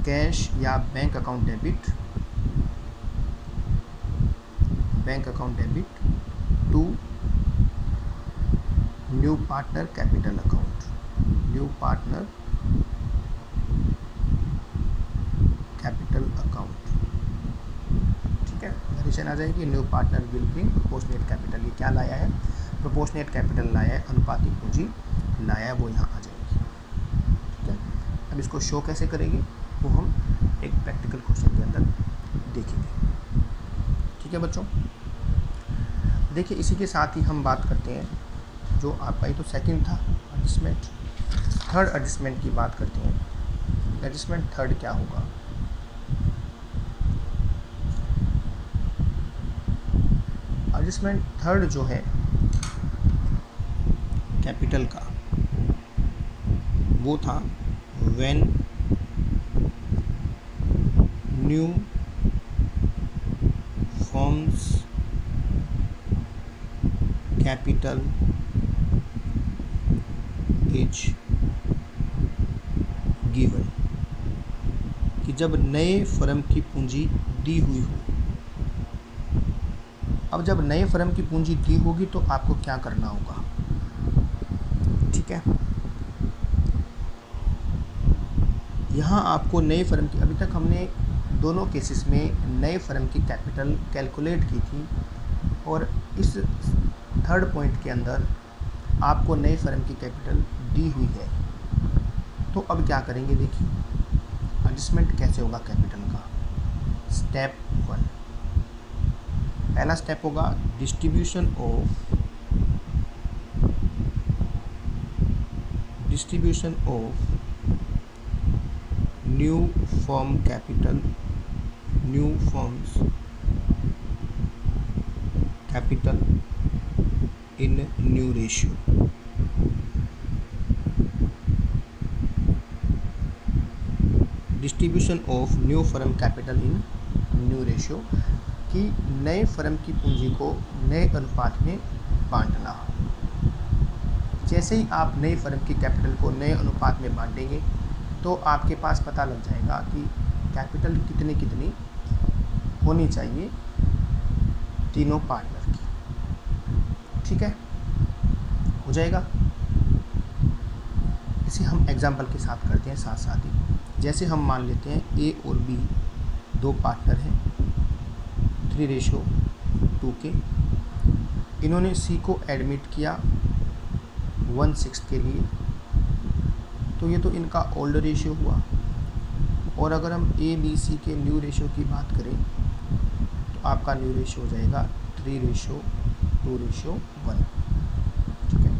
कैश या bank account debit to new partner capital account, new partner capital account. ठीक है, वेरिएशन आ जाएगी, new partner will bring proportionate capital, ये क्या लाया है, प्रोपोर्शनेट कैपिटल लाया है, अनुपातिक पूंजी लाया है, वो यहाँ आ जाएगी। ठीक है, अब इसको शो कैसे करेंगे वो हम एक प्रैक्टिकल क्वेश्चन के अंदर देखेंगे। ठीक है बच्चों, देखिए इसी के साथ ही हम बात करते हैं, जो आपका ये तो सेकंड था एडजस्टमेंट, थर्ड एडजस्टमेंट की बात करते हैं। एडजस्टमेंट थर्ड क्या होगा, एडजस्टमेंट थर्ड जो है कैपिटल का, वो था when new forms capital is given, कि जब नए फर्म की पूंजी दी हुई हो। अब जब नए फर्म की पूंजी दी होगी तो आपको क्या करना होगा, ठीक है, यहाँ आपको नए फर्म की, अभी तक हमने दोनों केसेस में नए फर्म की कैपिटल कैलकुलेट की थी, और इस थर्ड पॉइंट के अंदर आपको नए फर्म की कैपिटल दी हुई है। तो अब क्या करेंगे, देखिए एडजस्टमेंट कैसे होगा कैपिटल का। स्टेप 1, पहला स्टेप होगा distribution of new firm capital, new firms capital in new ratio. Distribution of new firm capital in new ratio, कि नए फर्म की पूंजी को नए अनुपात में बांटना। जैसे ही आप नए फर्म की कैपिटल को नए अनुपात में बांटेंगे तो आपके पास पता लग जाएगा कि कैपिटल कितनी कितनी होनी चाहिए तीनों पार्टनर की। ठीक है, हो जाएगा। इसे हम एग्जाम्पल के साथ करते हैं साथ साथ ही। जैसे हम मान लेते हैं ए और बी दो पार्टनर हैं, 3:2 के। इन्होंने सी को एडमिट किया 1/6 के लिए, तो ये तो इनका ओल्ड रेशियो हुआ। और अगर हम ए बी सी के न्यू रेशियो की बात करें तो आपका न्यू रेशियो हो जाएगा 3:2:1। ठीक है।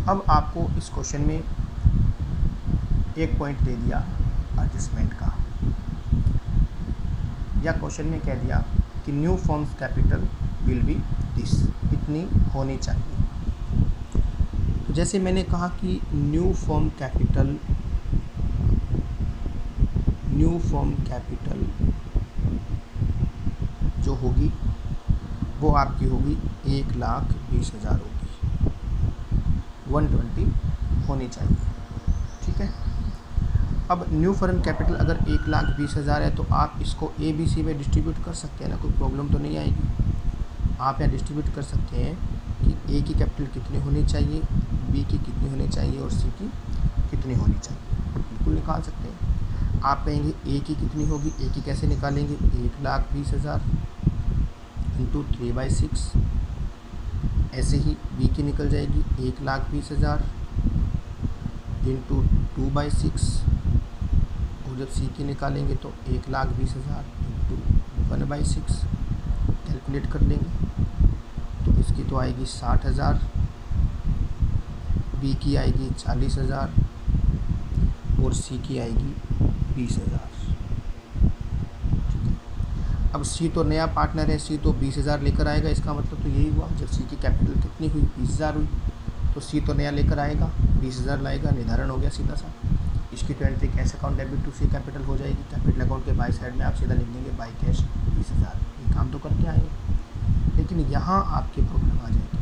अब आपको इस क्वेश्चन में एक पॉइंट दे दिया एडजस्टमेंट का, या क्वेश्चन में कह दिया कि new firms capital will be this, इतनी होनी चाहिए। तो जैसे मैंने कहा कि न्यू फर्म कैपिटल जो होगी वो आपकी होगी 1,20,000 होगी, 120 होनी चाहिए। ठीक है। अब न्यू फर्म कैपिटल अगर 1,20,000 है तो आप इसको ए बी सी में डिस्ट्रीब्यूट कर सकते हैं ना, कोई प्रॉब्लम तो नहीं आएगी। आप यहाँ डिस्ट्रीब्यूट कर सकते हैं कि ए की कैपिटल कितनी होनी चाहिए, बी की कितनी होनी चाहिए और सी की कितनी होनी चाहिए, बिल्कुल निकाल सकते हैं। आप कहेंगे ए की कितनी होगी, ए की कैसे निकालेंगे, 1,20,000 इंटू 3/6। ऐसे ही बी की निकल जाएगी 1,20,000 इंटू 2/6। और जब सी की निकालेंगे तो 1,20,000 इंटू 1/6 कैलकुलेट कर लेंगे, तो इसकी तो आएगी 60,000, बी की आएगी 40,000 और सी की आएगी 20,000। ठीक है। अब सी तो नया पार्टनर है, सी तो 20,000 लेकर आएगा, इसका मतलब तो यही हुआ जब सी की कैपिटल कितनी हुई 20,000 हुई, तो सी तो नया लेकर आएगा 20,000 लाएगा, निर्धारण हो गया सीधा सा। इसकी तो entry cash account debit to C capital हो जाएगी। कैपिटल अकाउंट के बाई साइड में आप सीधा लिख देंगे बाई कैश 20,000। ये काम तो करके आएंगे, लेकिन यहाँ आपकी प्रॉब्लम आ जाएगी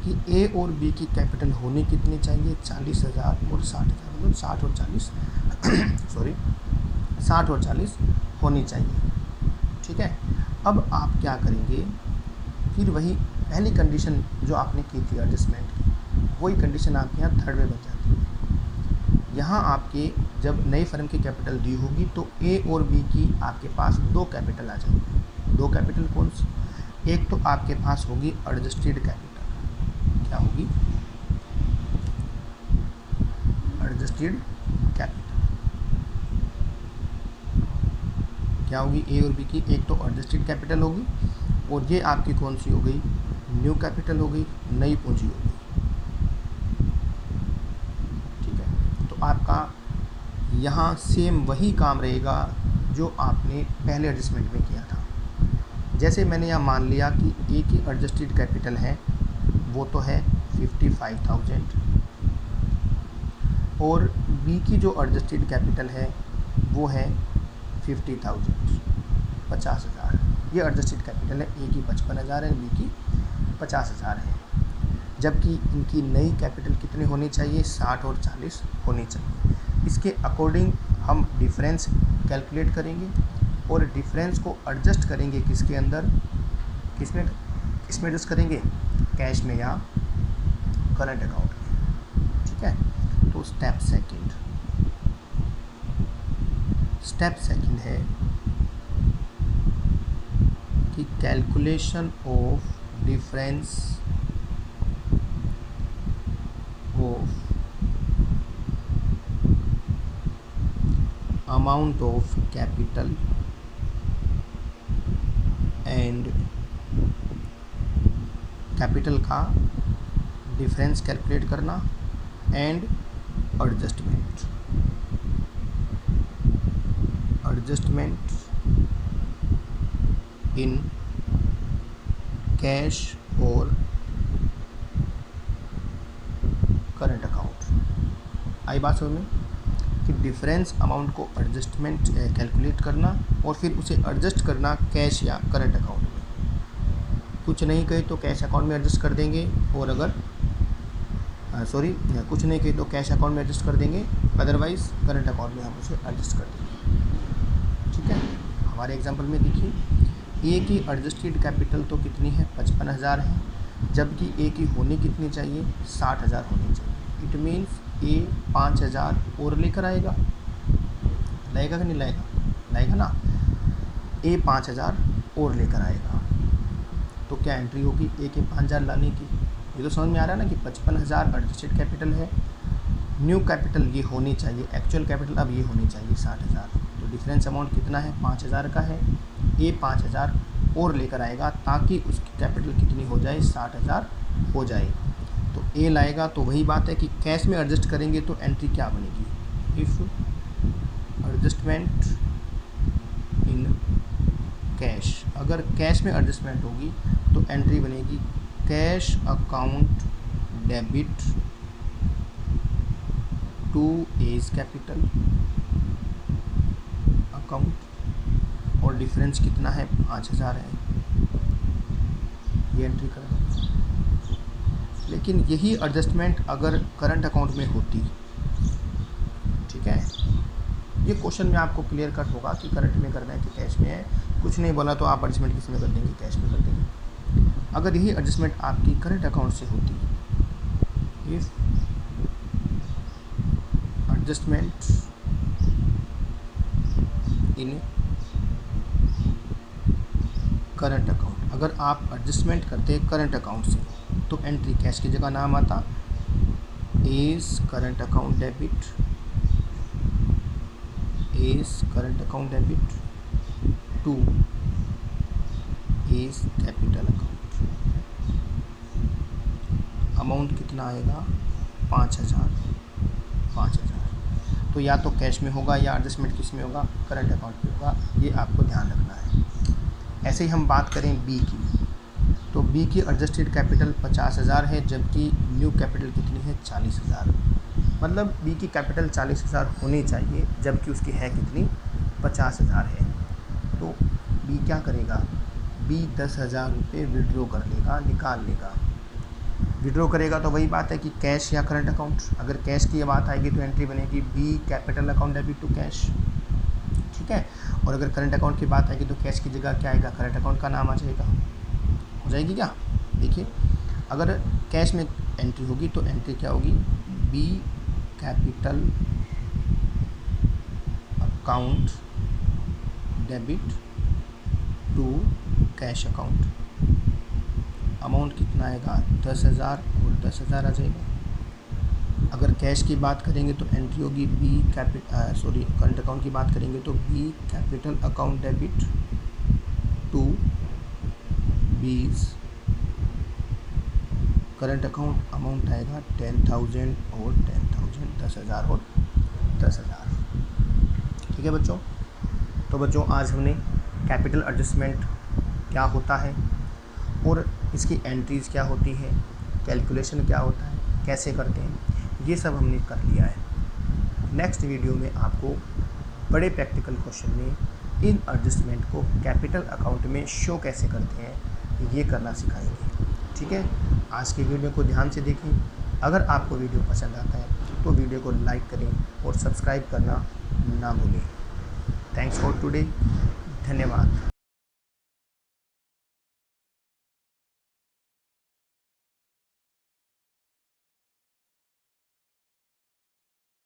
कि ए और बी की कैपिटल होनी कितनी चाहिए, 40,000 और 60,000, मतलब 60 और 40 सॉरी 60 और 40 होनी चाहिए। ठीक है। अब आप क्या करेंगे, फिर वही पहली कंडीशन जो आपने की थी एडजस्टमेंट की, वही कंडीशन आपके यहाँ थर्ड में बन जाती है। यहाँ आपके जब नई फर्म की कैपिटल दी होगी तो ए और बी की आपके पास दो कैपिटल आ जाएंगी। दो कैपिटल कौन सी, एक तो आपके पास होगी एडजस्टेड कैपिटल, क्या होगी, एडजस्टेड कैपिटल क्या होगी, ए और बी की एक तो एडजस्टेड कैपिटल होगी और ये आपकी कौन सी हो गई, न्यू कैपिटल हो गई, नई पूंजी हो गई। ठीक है। तो आपका यहाँ सेम वही काम रहेगा जो आपने पहले एडजस्टमेंट में किया था। जैसे मैंने यहाँ मान लिया कि ए की एडजस्टेड कैपिटल है वो तो है 55,000 और बी की जो एडजस्टेड कैपिटल है वो है 50,000, 50,000। ये एडजस्टेड कैपिटल है, ए की 55,000 है, बी की 50,000 है। जबकि इनकी नई कैपिटल कितनी होनी चाहिए, 60 और 40 होनी चाहिए। इसके अकॉर्डिंग हम डिफरेंस कैलकुलेट करेंगे और डिफरेंस को एडजस्ट करेंगे किसके अंदर, किसमें एडजस्ट करेंगे, कैश में या करंट अकाउंट में। ठीक है। तो स्टेप सेकंड है कि calculation of difference of amount of capital and capital का डिफरेंस कैलकुलेट करना एंड एडजस्टमेंट इन कैश और करंट अकाउंट। आई बात समझ में कि डिफरेंस अमाउंट को एडजस्टमेंट कैलकुलेट करना और फिर उसे एडजस्ट करना कैश या करंट अकाउंट में। कुछ नहीं कहे तो कैश अकाउंट में एडजस्ट कर देंगे और अगर कुछ नहीं कहे तो कैश अकाउंट में एडजस्ट कर देंगे, अदरवाइज़ करंट अकाउंट में हम उसे एडजस्ट कर देंगे। ठीक है। हमारे एग्जांपल में देखिए ए की एडजस्टेड कैपिटल तो कितनी है, 55,000 है, जबकि ए की होनी कितनी चाहिए, 60,000 होनी चाहिए। इट मीन्स ए 5,000 और लेकर लाएगा कि नहीं लाएगा ना। ए 5,000 और लेकर आएगा। तो क्या एंट्री होगी ए के 5,000 लाने की। ये तो समझ में आ रहा है ना कि 55,000 एडजस्टेड कैपिटल है, न्यू कैपिटल ये होनी चाहिए, एक्चुअल कैपिटल अब ये होनी चाहिए 60,000। तो डिफरेंस अमाउंट कितना है, 5,000 का है। ए 5,000 और लेकर आएगा ताकि उसकी कैपिटल कितनी हो जाए, 60,000 हो जाए। तो ए लाएगा, तो वही बात है कि कैश में एडजस्ट करेंगे तो एंट्री क्या बनेगी, इफ़ एडजस्टमेंट इन कैश। अगर कैश में एडजस्टमेंट होगी तो एंट्री बनेगी cash account debit to A's capital account, और डिफरेंस कितना है, 5,000 है, ये एंट्री कर दो। लेकिन यही एडजस्टमेंट अगर करंट अकाउंट में होती, ठीक है, ये क्वेश्चन में आपको क्लियर कट होगा कि करंट में करना है कि कैश में है। कुछ नहीं बोला तो आप एडजस्टमेंट किस में कर देंगे, कैश में कर देंगे। अगर यही एडजस्टमेंट आपकी करंट अकाउंट से होती, if adjustment in current account, अगर आप एडजस्टमेंट करते करंट अकाउंट से तो एंट्री कैश की जगह नाम आता A's current account debit, A's current account debit to A's capital account. Amount कितना आएगा, 5,000। तो या तो कैश में होगा या एडजस्टमेंट किस में होगा, करंट अकाउंट में होगा, ये आपको ध्यान रखना है। ऐसे ही हम बात करें बी की, तो बी की एडजस्टेड कैपिटल 50,000 है, जबकि न्यू कैपिटल कितनी है, 40,000। मतलब बी की कैपिटल 40,000 होनी चाहिए, जबकि उसकी है कितनी, 50,000 है। तो बी क्या करेगा, बी 10,000 रुपये विड्रॉ कर लेगा, निकाल लेगा। विड्रॉ करेगा तो वही बात है कि कैश या करंट अकाउंट। अगर कैश की बात आएगी तो एंट्री बनेगी B capital account debit to cash, ठीक है। और अगर करंट अकाउंट की बात आएगी तो कैश की जगह क्या आएगा, करंट अकाउंट का नाम आ जाएगा, हो जाएगी क्या। देखिए, अगर कैश में एंट्री होगी तो एंट्री क्या होगी, B capital account debit to cash account. Amount कितना आएगा, 10,000 और 10,000 आ जाएगा। अगर कैश की बात करेंगे तो एंट्री होगी बी करंट अकाउंट की बात करेंगे तो B capital account debit to B's current account. Amount आएगा 10,000 और 10,000, 10,000 और 10,000, ठीक है बच्चों। तो बच्चों आज हमने कैपिटल एडजस्टमेंट क्या होता है और इसकी एंट्रीज़ क्या होती है, कैलकुलेशन क्या होता है, कैसे करते हैं, ये सब हमने कर लिया है। नेक्स्ट वीडियो में आपको बड़े प्रैक्टिकल क्वेश्चन में इन एडजस्टमेंट को कैपिटल अकाउंट में शो कैसे करते हैं, ये करना सिखाएंगे, ठीक है। आज की वीडियो को ध्यान से देखें। अगर आपको वीडियो पसंद आता है तो वीडियो को लाइक करें और सब्सक्राइब करना ना भूलें। थैंक्स फॉर टुडे, धन्यवाद।